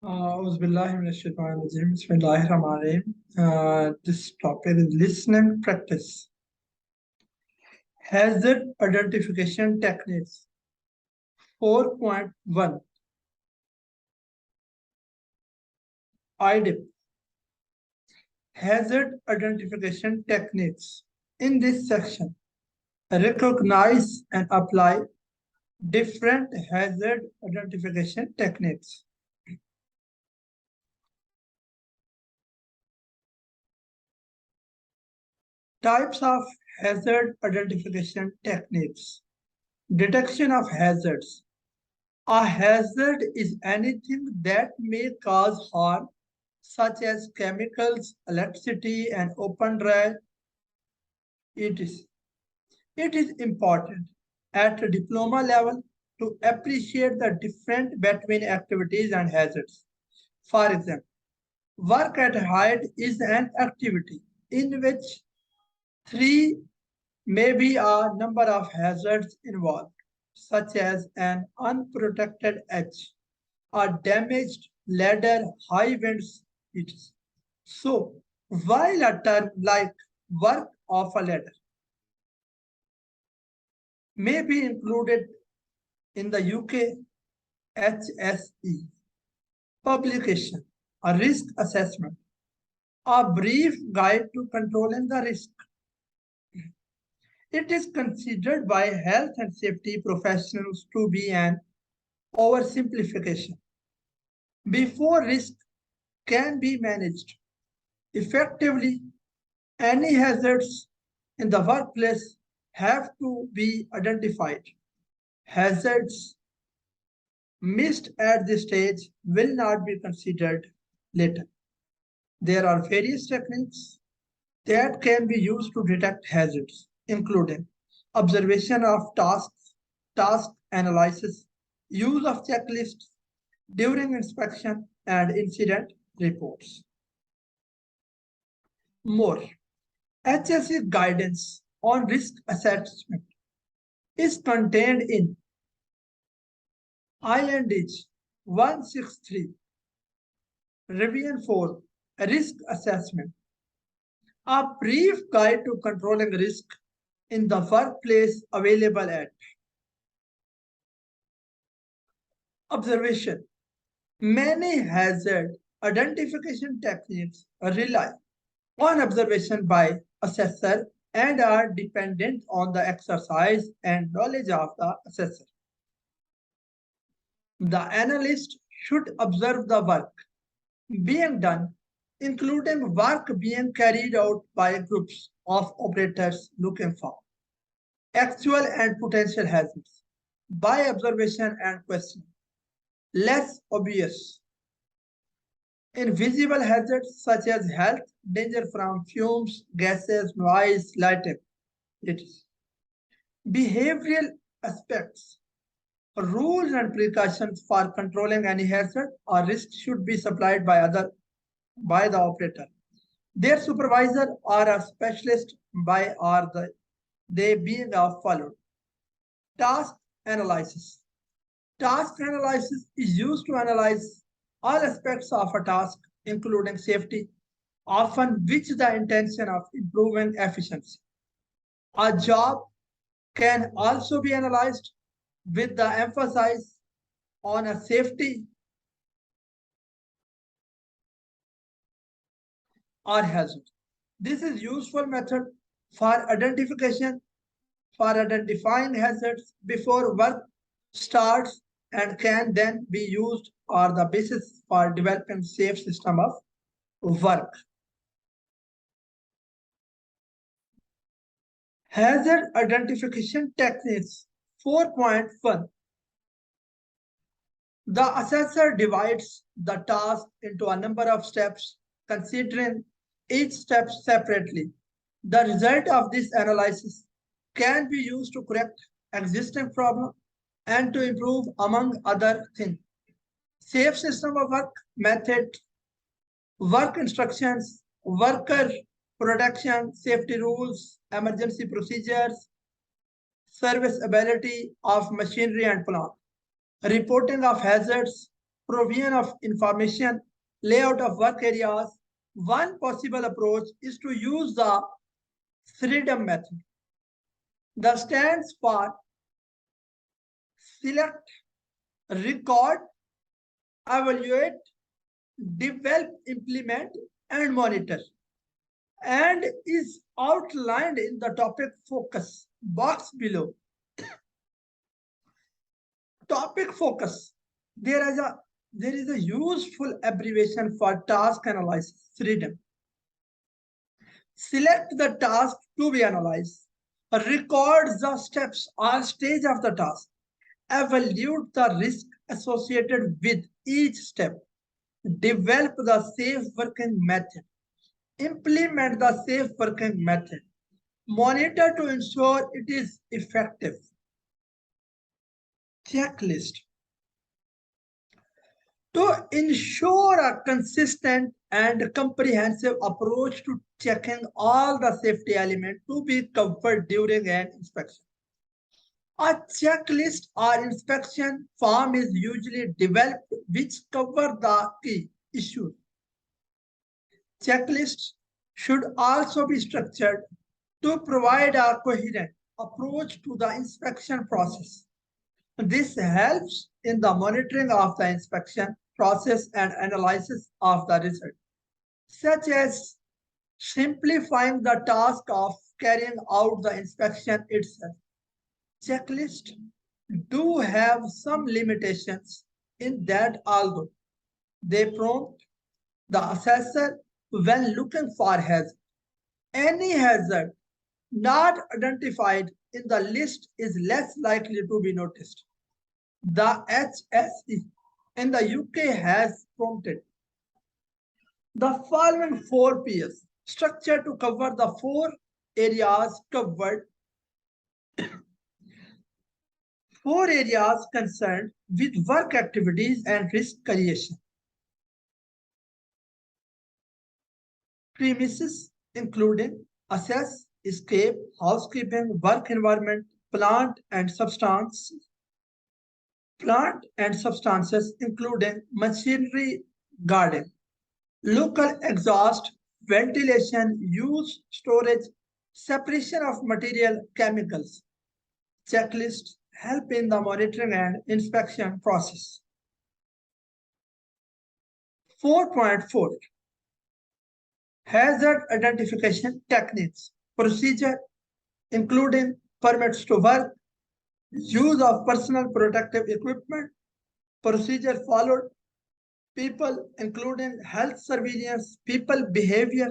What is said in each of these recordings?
Auzubillahiminash-shaytanir-rajim. Bismillahir-rahmanir-rahim. This topic is listening practice. Hazard identification techniques. 4.1 IDIP. Hazard identification techniques. In this section, recognize and apply different hazard identification techniques. Types of hazard identification techniques. Detection of hazards. A hazard is anything that may cause harm, such as chemicals, electricity, and open dry. It is important at a diploma level to appreciate the difference between activities and hazards. For example, work at height is an activity in which three may be a number of hazards involved, such as an unprotected edge, a damaged ladder, high winds, etc. So, while a term like work of a ladder may be included in the UK HSE publication, a risk assessment, a brief guide to controlling the risk. It is considered by health and safety professionals to be an oversimplification. Before risk can be managed effectively, any hazards in the workplace have to be identified. Hazards missed at this stage will not be considered later. There are various techniques that can be used to detect hazards, including observation of tasks, task analysis, use of checklists during inspection, and incident reports. More, HSE guidance on risk assessment is contained in INDH 163, Revision 4, Risk Assessment, a brief guide to controlling risk in the workplace available at observation. Many hazard identification techniques rely on observation by assessor and are dependent on the exercise and knowledge of the assessor. The analyst should observe the work being done, including work being carried out by groups of operators looking for actual and potential hazards by observation and questioning. Less obvious invisible hazards such as health danger from fumes, gases, noise, lighting. It is behavioral aspects. Rules and precautions for controlling any hazard or risk should be supplied by the operator, their supervisor, or a specialist they being followed. Task analysis. Task analysis is used to analyze all aspects of a task, including safety, often with the intention of improving efficiency. A job can also be analyzed with the emphasis on a safety or hazard. This is useful method for identifying hazards before work starts and can then be used or the basis for developing safe system of work. Hazard identification techniques 4.1. The assessor divides the task into a number of steps, considering each step separately. The result of this analysis can be used to correct existing problems and to improve, among other things, safe system of work, method, work instructions, worker protection, safety rules, emergency procedures, serviceability of machinery and plant, reporting of hazards, provision of information, layout of work areas. One possible approach is to use the freedom method. The stands for select, record, evaluate, develop, implement, and monitor, and is outlined in the topic focus box below. Topic focus. There is a useful abbreviation for task analysis, freedom. Select the task to be analyzed. Record the steps or stage of the task. Evaluate the risk associated with each step. Develop the safe working method. Implement the safe working method. Monitor to ensure it is effective. Checklist. To ensure a consistent and comprehensive approach to checking all the safety elements to be covered during an inspection. A checklist or inspection form is usually developed which cover the key issues. Checklists should also be structured to provide a coherent approach to the inspection process. This helps in the monitoring of the inspection process and analysis of the result, such as simplifying the task of carrying out the inspection itself. Checklists do have some limitations in that although they prompt the assessor when looking for hazard. Any hazard not identified in the list is less likely to be noticed. The HSE in the UK has prompted the following 4 Ps structure to cover the 4 areas covered, 4 areas concerned with work activities and risk creation. Premises including assess, escape, housekeeping, work environment, plant and substances including machinery, guarding, local exhaust, ventilation, use, storage, separation of material, chemicals. Checklists help in the monitoring and inspection process. 4.4 Hazard identification techniques. Procedure including permits to work, use of personal protective equipment, procedure followed, people including health surveillance, people behavior,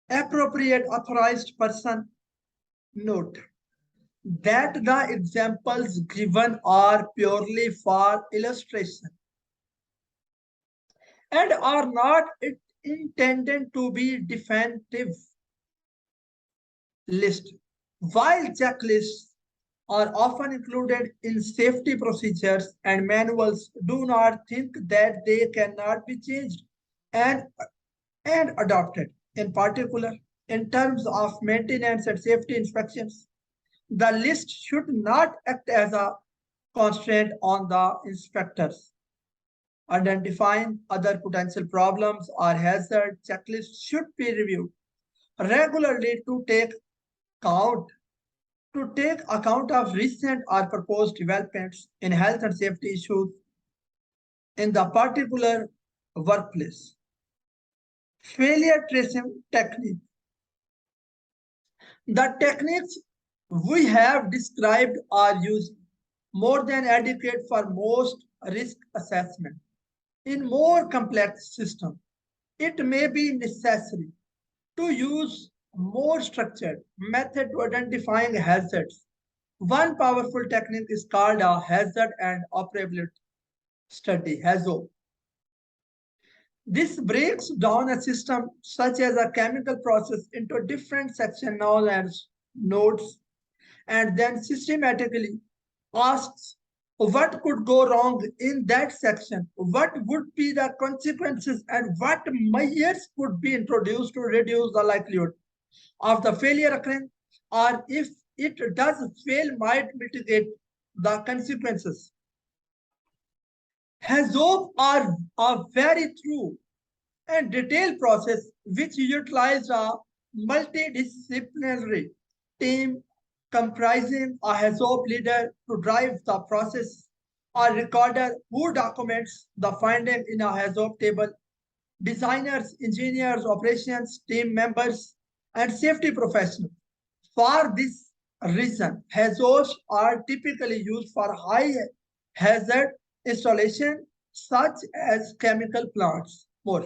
appropriate authorized person. Note that the examples given are purely for illustration and are not intended to be definitive list. While checklists are often included in safety procedures and manuals, do not think that they cannot be changed and, and adopted. In particular, in terms of maintenance and safety inspections, the list should not act as a constraint on the inspectors. Identifying other potential problems or hazard checklists should be reviewed regularly to take account of recent or proposed developments in health and safety issues in the particular workplace. Failure tracing technique. The techniques we have described are used more than adequate for most risk assessment. In more complex systems, it may be necessary to use more structured method to identifying hazards. One powerful technique is called a hazard and operability study, HAZO. This breaks down a system such as a chemical process into different sections known as nodes and then systematically asks what could go wrong in that section, what would be the consequences, and what measures could be introduced to reduce the likelihood of the failure occurring, or if it does fail, might mitigate the consequences. HAZOP are very true and detailed process which utilize a multidisciplinary team comprising a HAZOP leader to drive the process, a recorder who documents the finding in a HAZOP table, designers, engineers, operations team members, and safety professionals. For this reason, HAZOPs are typically used for high hazard installation such as chemical plants. More.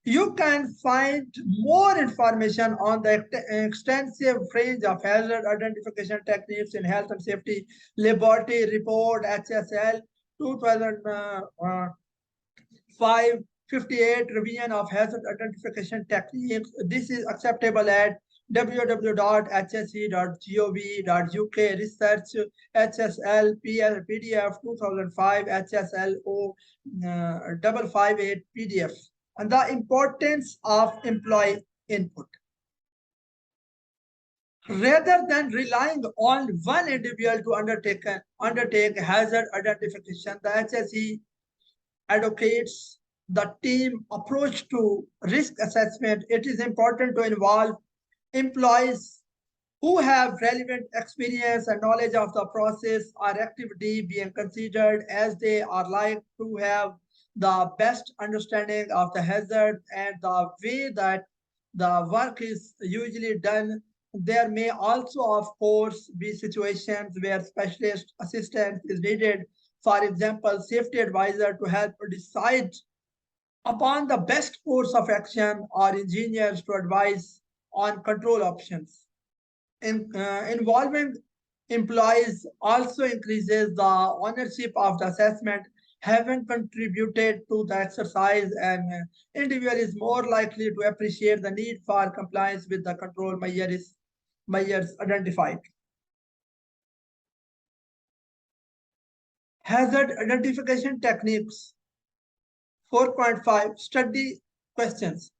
You can find more information on the extensive range of hazard identification techniques in Health and Safety Laboratory Report HSL 2005-58 revision of hazard identification techniques. This is acceptable at www.hse.gov.uk research HSL PDF 2005 HSLO 558 PDF and the importance of employee input. Rather than relying on one individual to undertake hazard identification, the HSE advocates the team approach to risk assessment. It is important to involve employees who have relevant experience and knowledge of the process or activity being considered, as they are like to have the best understanding of the hazard and the way that the work is usually done. There may also, of course, be situations where specialist assistance is needed. For example, safety advisor to help decide upon the best course of action, or engineers to advise on control options. Involving employees also increases the ownership of the assessment. Having contributed to the exercise, an individual is more likely to appreciate the need for compliance with the control measures identified. Hazard identification techniques 4.5 study questions.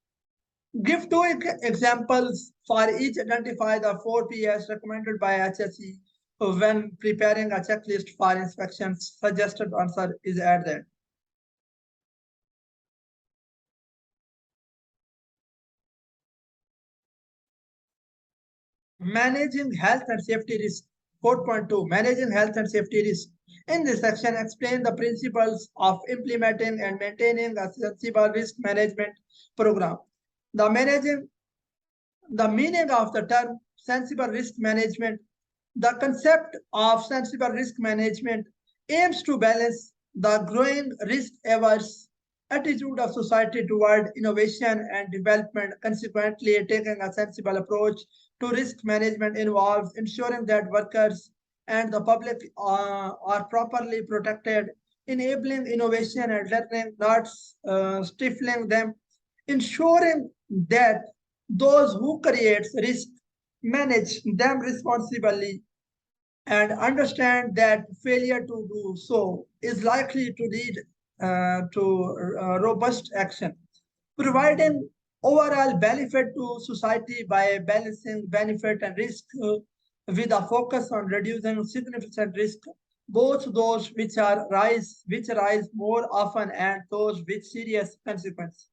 Give two examples for each. Identify the 4 Ps recommended by HSE when preparing a checklist for inspections. Suggested answer is added. Managing health and safety risk. 4.2 Managing health and safety risk. In this section, explain the principles of implementing and maintaining a sensible risk management program. The meaning of the term sensible risk management. The concept of sensible risk management aims to balance the growing risk-averse attitude of society toward innovation and development. Consequently, taking a sensible approach to risk management involves ensuring that workers and the public are properly protected, enabling innovation and learning, not stifling them, ensuring that those who create risk manage them responsibly and understand that failure to do so is likely to lead to robust action, providing overall benefit to society by balancing benefit and risk with a focus on reducing significant risk, both those which arise more often and those with serious consequences.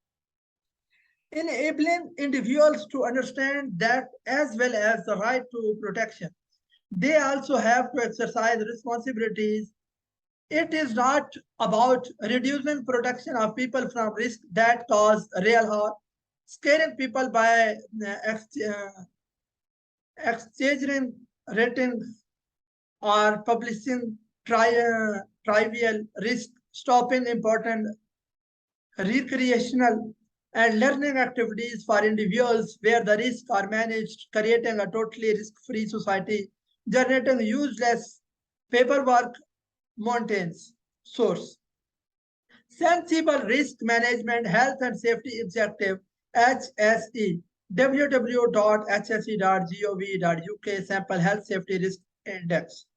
Enabling individuals to understand that, as well as the right to protection, they also have to exercise responsibilities. It is not about reducing protection of people from risk that cause real harm, scaring people by exaggerating ratings or publishing trivial risk, stopping important recreational and learning activities for individuals where the risks are managed, creating a totally risk-free society, generating useless paperwork mountains. Source. Sensible Risk Management Health and Safety Executive HSE www.hse.gov.uk Sample Health Safety Risk Index.